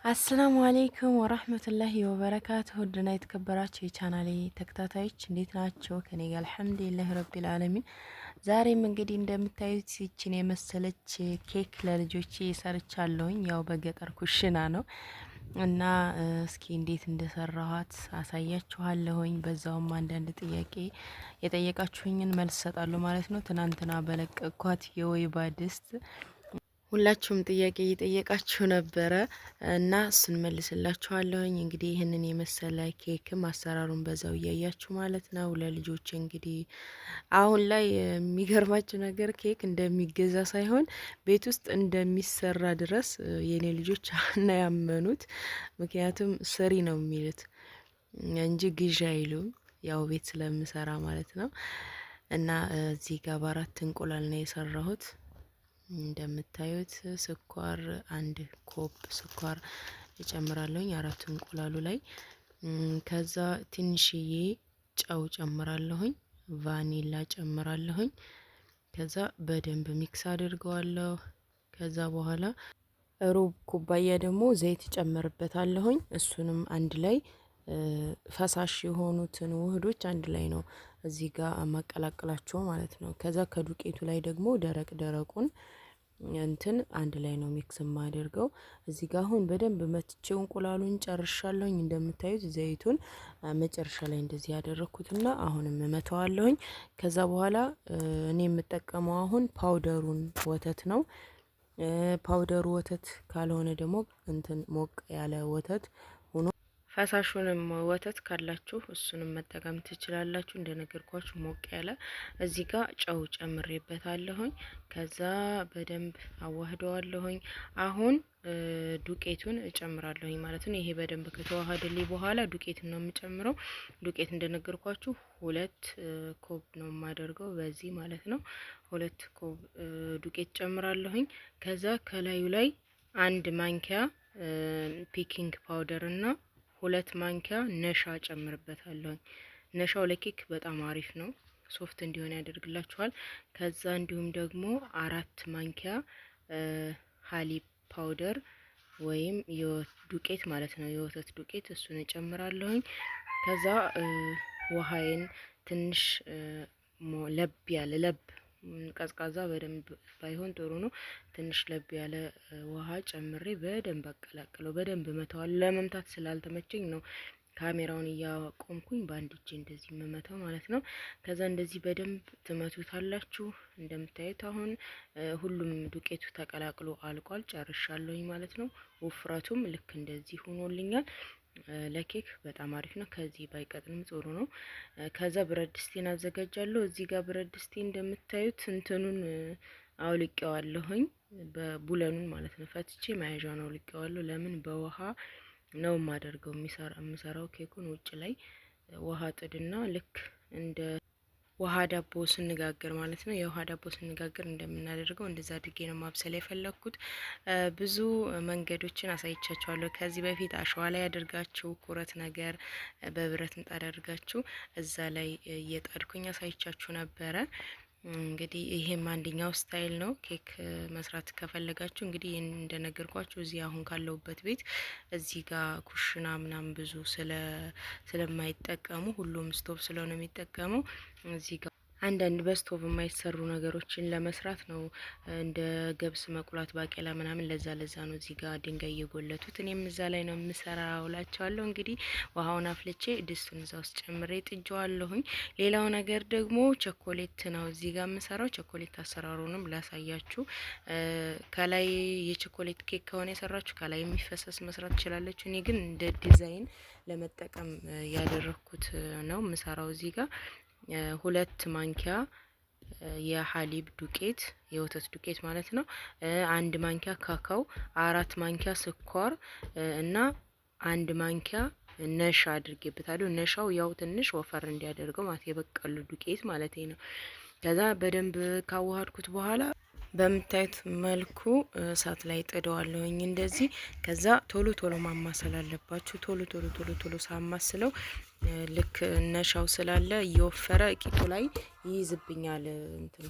አሰላሙ አሌይኩም ወራህመቱላሂ ወበረካቱሁ ውድና የተከበራችሁ የቻናሌ ተከታታዮች እንዴት ናቸው? ከኔ ጋር አልሐምዱሊላህ ረቢል ዓለሚን። ዛሬም እንግዲህ እንደምታዩት ይችን የመሰለች ኬክ ለልጆቼ ሰርቻለሁኝ። ያው በገጠር ኩሽና ነው እና እስኪ እንዴት እንደሰራኋት አሳያችኋለሁኝ። በዛውም አንዳንድ ጥያቄ የጠየቃችሁኝን መልስ እሰጣለሁ ማለት ነው። ትናንትና በለቀኳት የወይባ ድስት ሁላችሁም ጥያቄ እየጠየቃችሁ ነበረ እና እሱን መልስላችኋለሁኝ። እንግዲህ ይህንን የመሰለ ኬክም አሰራሩን በዛው እያያችሁ ማለት ነው። ለልጆች እንግዲህ አሁን ላይ የሚገርማችሁ ነገር ኬክ እንደሚገዛ ሳይሆን ቤት ውስጥ እንደሚሰራ ድረስ የኔ ልጆች እና ያመኑት። ምክንያቱም ስሪ ነው የሚሉት እንጂ ግዢ አይሉም፣ ያው ቤት ስለምሰራ ማለት ነው። እና እዚህ ጋር በአራት እንቁላል ነው የሰራሁት። እንደምታዩት ስኳር አንድ ኮፕ ስኳር እጨምራለሁኝ አራት እንቁላሉ ላይ። ከዛ ትንሽዬ ጨው ጨምራለሁኝ፣ ቫኒላ ጨምራለሁኝ። ከዛ በደንብ ሚክስ አድርገዋለሁ። ከዛ በኋላ ሩብ ኩባያ ደግሞ ዘይት ጨምርበታለሁኝ። እሱንም አንድ ላይ ፈሳሽ የሆኑትን ውህዶች አንድ ላይ ነው እዚህ ጋር ማቀላቀላቸው ማለት ነው። ከዛ ከዱቄቱ ላይ ደግሞ ደረቅ ደረቁን እንትን አንድ ላይ ነው ሚክስ ማደርገው። እዚህ ጋር አሁን በደንብ መትቼው እንቁላሉን ጨርሻለሁኝ። እንደምታዩት ዘይቱን መጨረሻ ላይ እንደዚህ ያደረኩትና አሁንም እመተዋለሁኝ። ከዛ በኋላ እኔ የምጠቀመው አሁን ፓውደሩን ወተት ነው። ፓውደሩ ወተት ካልሆነ ደግሞ እንትን ሞቅ ያለ ወተት ፈሳሹንም ወተት ካላችሁ እሱንም መጠቀም ትችላላችሁ። እንደነገርኳችሁ ሞቅ ያለ። እዚህ ጋር ጨው ጨምሬበታለሁኝ። ከዛ በደንብ አዋህደዋለሁኝ። አሁን ዱቄቱን እጨምራለሁኝ ማለት ነው። ይሄ በደንብ ከተዋሃደልኝ በኋላ ዱቄትን ነው የምጨምረው። ዱቄት እንደነገርኳችሁ 2 ኮብ ነው የማደርገው በዚህ ማለት ነው። 2 ኮብ ዱቄት ጨምራለሁኝ። ከዛ ከላዩ ላይ 1 ማንኪያ ፒኪንግ ፓውደር እና 2 ማንኪያ ነሻ ጨምርበታለሁ። ነሻው ለኬክ በጣም አሪፍ ነው፣ ሶፍት እንዲሆን ያደርግላችኋል። ከዛ እንዲሁም ደግሞ 4 ማንኪያ ሀሊብ ፓውደር ወይም ዱቄት ማለት ነው፣ የወተት ዱቄት እሱን እጨምራለሁኝ። ከዛ ውሃዬን ትንሽ ለብ ያለ ቀዝቃዛ በደንብ ባይሆን ጥሩ ነው። ትንሽ ለብ ያለ ውሃ ጨምሬ በደንብ አቀላቅለው በደንብ መተዋል። ለመምታት ስላልተመቸኝ ነው ካሜራውን እያቆምኩኝ በአንድ እጄ እንደዚህ መመታው ማለት ነው። ከዛ እንደዚህ በደንብ ትመቱታላችሁ። እንደምታዩት አሁን ሁሉም ዱቄቱ ተቀላቅሎ አልቋል፣ ጨርሻለሁኝ ማለት ነው። ውፍረቱም ልክ እንደዚህ ሆኖልኛል። ለኬክ በጣም አሪፍ ነው። ከዚህ ባይቀጥንም ጥሩ ነው። ከዛ ብረት ድስቴን አዘጋጃለሁ። እዚህ ጋር ብረት ድስቴ እንደምታዩት እንትኑን አውልቄዋለሁኝ፣ በቡለኑን ማለት ነው። ፈትቼ መያዣውን አውልቄዋለሁ። ለምን በውሃ ነው የማደርገው የምሰራው ኬኩን። ውጭ ላይ ውሃ ጥድና ልክ እንደ ውሃ ዳቦ ስንጋገር ማለት ነው። የውሃ ዳቦ ስንጋገር እንደምናደርገው እንደዛ አድርጌ ነው ማብሰል የፈለኩት። ብዙ መንገዶችን አሳይቻችኋለሁ ከዚህ በፊት። አሸዋ ላይ አድርጋችሁ ኩረት ነገር በብረት ምጣድ አድርጋችሁ እዛ ላይ እየጣድኩኝ አሳይቻችሁ ነበረ። እንግዲህ ይሄም አንደኛው ስታይል ነው። ኬክ መስራት ከፈለጋችሁ እንግዲህ እንደነገርኳችሁ እዚህ አሁን ካለውበት ቤት እዚህ ጋር ኩሽና ምናምን ብዙ ስለማይጠቀሙ ሁሉም ስቶቭ ስለሆነ የሚጠቀመው እዚህ ጋር አንዳንድ በስቶቭ የማይሰሩ ነገሮችን ለመስራት ነው። እንደ ገብስ መቁላት፣ ባቄላ ምናምን ለዛ ነው እዚህ ጋር ድንጋይ እየጎለቱት። እኔም እዛ ላይ ነው የምሰራው እላቸዋለሁ። እንግዲህ ውሃውን አፍልቼ ድስቱን እዛ ውስጥ ጨምሬ ጥጄዋለሁኝ። ሌላው ነገር ደግሞ ቸኮሌት ነው እዚህ ጋር የምሰራው። ቸኮሌት አሰራሩንም ላሳያችሁ። ከላይ የቸኮሌት ኬክ ከሆነ የሰራችሁ ከላይ የሚፈሰስ መስራት ትችላለች። እኔ ግን እንደ ዲዛይን ለመጠቀም ያደረኩት ነው የምሰራው እዚህ ጋር 2 ማንኪያ የሀሊብ ዱቄት የወተት ዱቄት ማለት ነው። 1 ማንኪያ ካካው፣ 4 ማንኪያ ስኳር እና 1 ማንኪያ ነሻ አድርጌበታለሁ። ነሻው ያው ትንሽ ወፈር እንዲያደርገው ማለት የበቀሉ ዱቄት ማለት ነው። ከዛ በደንብ ካዋሃድኩት በኋላ በምታዩት መልኩ እሳት ላይ ጥደዋለሁኝ እንደዚህ። ከዛ ቶሎ ማማሰል አለባችሁ። ቶሎ ሳማስለው ልክ ነሻው ስላለ እየወፈረ ቂጡ ላይ ይይዝብኛል፣ እንትን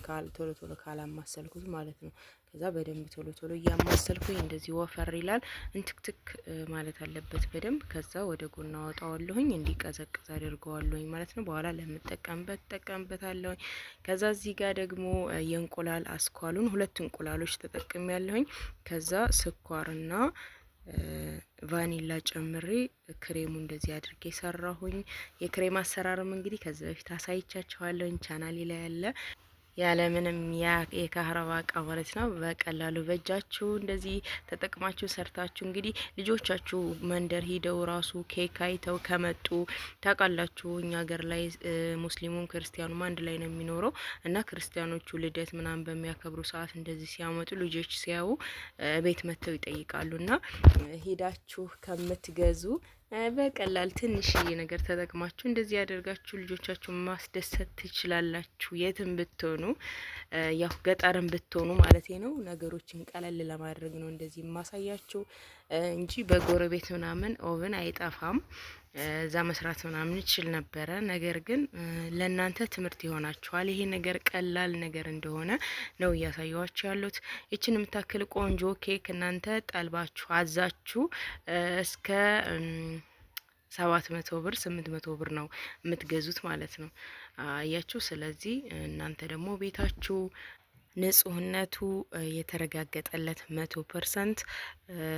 ቶሎ ካላማሰልኩት ማለት ነው። ከዛ በደንብ ቶሎ ቶሎ እያማሰልኩኝ እንደዚህ ወፈር ይላል። እንትክትክ ማለት አለበት በደንብ። ከዛ ወደ ጎን አወጣዋለሁኝ እንዲቀዘቅዝ አድርገዋለሁኝ ማለት ነው። በኋላ ለምጠቀምበት ጠቀምበታለሁኝ። ከዛ እዚህ ጋር ደግሞ የእንቁላል አስኳሉን 2 እንቁላሎች ተጠቅሜ ያለሁኝ። ከዛ ስኳርና ቫኒላ ጨምሬ ክሬሙ እንደዚህ አድርጌ ሰራሁኝ። የክሬም አሰራርም እንግዲህ ከዚህ በፊት አሳይቻችኋለሁኝ ቻናሌ ላይ ያለ ያለምንም የካህረባ እቃ ማለት ነው። በቀላሉ በእጃችሁ እንደዚህ ተጠቅማችሁ ሰርታችሁ እንግዲህ ልጆቻችሁ መንደር ሂደው ራሱ ኬክ አይተው ከመጡ ታውቃላችሁ፣ እኛ ሀገር ላይ ሙስሊሙም ክርስቲያኑም አንድ ላይ ነው የሚኖረው እና ክርስቲያኖቹ ልደት ምናምን በሚያከብሩ ሰዓት እንደዚህ ሲያመጡ ልጆች ሲያዩ ቤት መጥተው ይጠይቃሉ እና ሄዳችሁ ከምትገዙ በቀላል ትንሽዬ ነገር ተጠቅማችሁ እንደዚህ ያደርጋችሁ ልጆቻችሁን ማስደሰት ትችላላችሁ። የትም ብትሆኑ ያው ገጠርም ብትሆኑ ማለት ነው። ነገሮችን ቀለል ለማድረግ ነው እንደዚህ የማሳያችሁ እንጂ በጎረቤት ምናምን ኦቨን አይጠፋም። እዛ መስራት ምናምን ይችል ነበረ። ነገር ግን ለእናንተ ትምህርት ይሆናችኋል። ይሄ ነገር ቀላል ነገር እንደሆነ ነው እያሳየዋችሁ ያሉት። ይችን የምታክል ቆንጆ ኬክ እናንተ ጠልባችሁ አዛችሁ እስከ 700 ብር 800 ብር ነው የምትገዙት ማለት ነው። አያችሁ። ስለዚህ እናንተ ደግሞ ቤታችሁ ንጹህነቱ የተረጋገጠለት 100%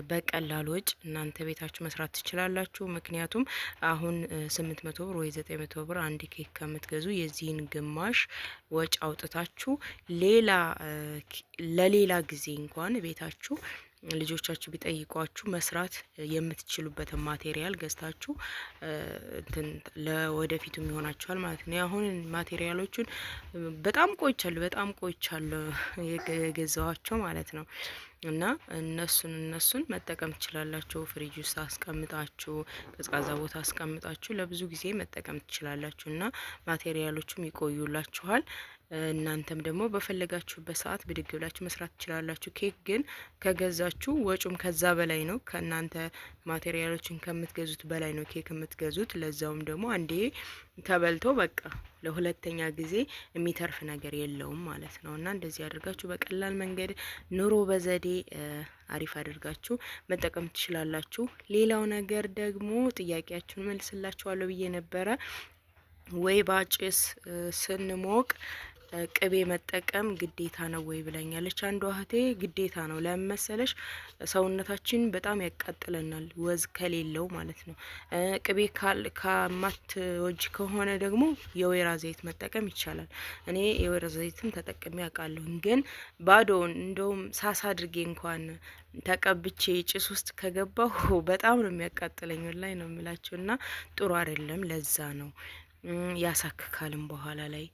በቀላል ወጭ እናንተ ቤታችሁ መስራት ትችላላችሁ። ምክንያቱም አሁን 800 ብር ወይ 900 ብር አንድ ኬክ ከምትገዙ የዚህን ግማሽ ወጭ አውጥታችሁ ለሌላ ጊዜ እንኳን ቤታችሁ ልጆቻችሁ ቢጠይቋችሁ መስራት የምትችሉበትን ማቴሪያል ገዝታችሁ ለወደፊቱ ይሆናችኋል ማለት ነው። አሁን ማቴሪያሎቹን በጣም ቆይቻለሁ የገዛዋቸው ማለት ነው። እና እነሱን መጠቀም ትችላላችሁ። ፍሪጅ ውስጥ አስቀምጣችሁ ቀዝቃዛ ቦታ አስቀምጣችሁ ለብዙ ጊዜ መጠቀም ትችላላችሁ እና ማቴሪያሎቹም ይቆዩላችኋል። እናንተም ደግሞ በፈለጋችሁበት ሰዓት ብድግ ብላችሁ መስራት ትችላላችሁ። ኬክ ግን ከገዛችሁ ወጪም ከዛ በላይ ነው። ከእናንተ ማቴሪያሎችን ከምትገዙት በላይ ነው ኬክ የምትገዙት። ለዛውም ደግሞ አንዴ ተበልቶ በቃ ለሁለተኛ ጊዜ የሚተርፍ ነገር የለውም ማለት ነው። እና እንደዚህ አድርጋችሁ በቀላል መንገድ ኑሮ በዘዴ አሪፍ አድርጋችሁ መጠቀም ትችላላችሁ። ሌላው ነገር ደግሞ ጥያቄያችሁን መልስላችኋለሁ ብዬ ነበረ። ወይባ ጭስ ስንሞቅ ቅቤ መጠቀም ግዴታ ነው ወይ ብለኛለች አንዷ እህቴ። ግዴታ ነው። ለምን መሰለሽ? ሰውነታችን በጣም ያቃጥለናል ወዝ ከሌለው ማለት ነው። ቅቤ ከማትወጅ ከሆነ ደግሞ የወይራ ዘይት መጠቀም ይቻላል። እኔ የወይራ ዘይትም ተጠቅሜ አውቃለሁ። ግን ባዶውን እንደውም ሳሳ አድርጌ እንኳን ተቀብቼ ጭስ ውስጥ ከገባሁ በጣም ነው የሚያቃጥለኝ ላይ ነው የምላችሁ። እና ጥሩ አይደለም። ለዛ ነው ያሳክካልም በኋላ ላይ።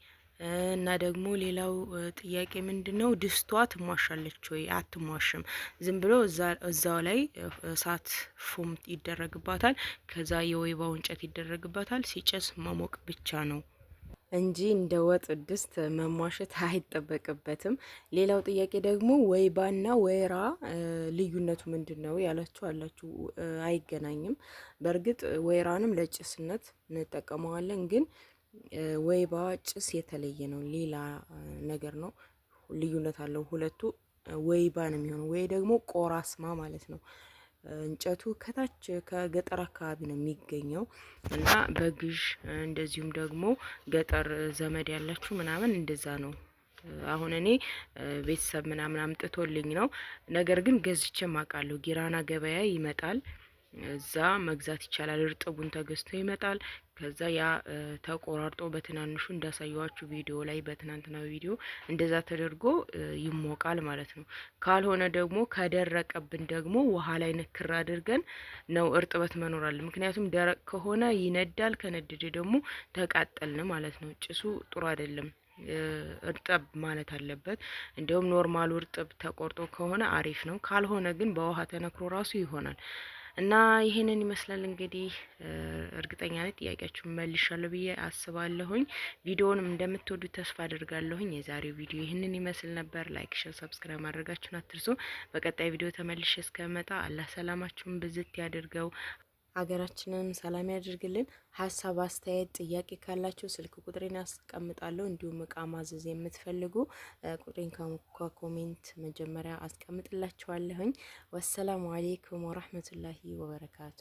እና ደግሞ ሌላው ጥያቄ ምንድነው? ድስቷ ትሟሻለች ወይ? አትሟሽም። ዝም ብሎ እዛው ላይ እሳት ፉም ይደረግባታል። ከዛ የወይባው እንጨት ይደረግባታል። ሲጨስ ማሞቅ ብቻ ነው እንጂ እንደ ወጥ ድስት መሟሸት አይጠበቅበትም። ሌላው ጥያቄ ደግሞ ወይባና ወይራ ልዩነቱ ምንድን ነው ያላችሁ አላችሁ። አይገናኝም። በእርግጥ ወይራንም ለጭስነት እንጠቀመዋለን፣ ግን ወይባ ጭስ የተለየ ነው፣ ሌላ ነገር ነው። ልዩነት አለው ሁለቱ። ወይባ ነው የሚሆነው፣ ወይ ደግሞ ቆራስማ ማለት ነው። እንጨቱ ከታች ከገጠር አካባቢ ነው የሚገኘው እና በግዥ እንደዚሁም ደግሞ ገጠር ዘመድ ያላችሁ ምናምን እንደዛ ነው። አሁን እኔ ቤተሰብ ምናምን አምጥቶልኝ ነው። ነገር ግን ገዝቼም አውቃለሁ። ጊራና ገበያ ይመጣል፣ እዛ መግዛት ይቻላል። እርጥቡን ተገዝቶ ይመጣል። ከዛ ያ ተቆራርጦ በትናንሹ እንዳሳየዋችሁ ቪዲዮ ላይ በትናንትና ቪዲዮ እንደዛ ተደርጎ ይሞቃል ማለት ነው። ካልሆነ ደግሞ ከደረቀብን ደግሞ ውሃ ላይ ንክር አድርገን ነው እርጥበት መኖር አለ። ምክንያቱም ደረቅ ከሆነ ይነዳል፣ ከነደደ ደግሞ ተቃጠልን ማለት ነው። ጭሱ ጥሩ አይደለም። እርጥብ ማለት አለበት። እንዲሁም ኖርማሉ እርጥብ ተቆርጦ ከሆነ አሪፍ ነው። ካልሆነ ግን በውሃ ተነክሮ ራሱ ይሆናል። እና ይሄንን ይመስላል እንግዲህ። እርግጠኛ ነኝ ጥያቄያችሁን መልሻለሁ ብዬ አስባለሁኝ። ቪዲዮውንም እንደምትወዱት ተስፋ አድርጋለሁኝ። የዛሬው ቪዲዮ ይህንን ይመስል ነበር። ላይክ፣ ሼር፣ ሰብስክራይብ ማድረጋችሁን አትርሱ። በቀጣይ ቪዲዮ ተመልሼ እስከመጣ አላህ ሰላማችሁን ብዝት ያድርገው። ሀገራችንን ሰላም ያድርግልን። ሀሳብ አስተያየት፣ ጥያቄ ካላችሁ ስልክ ቁጥሬን አስቀምጣለሁ። እንዲሁም እቃ ማዘዝ የምትፈልጉ ቁጥሬን ከኮሜንት መጀመሪያ አስቀምጥላችኋለሁኝ። ወሰላሙ አሌይኩም ወራህመቱላሂ ወበረካቱ።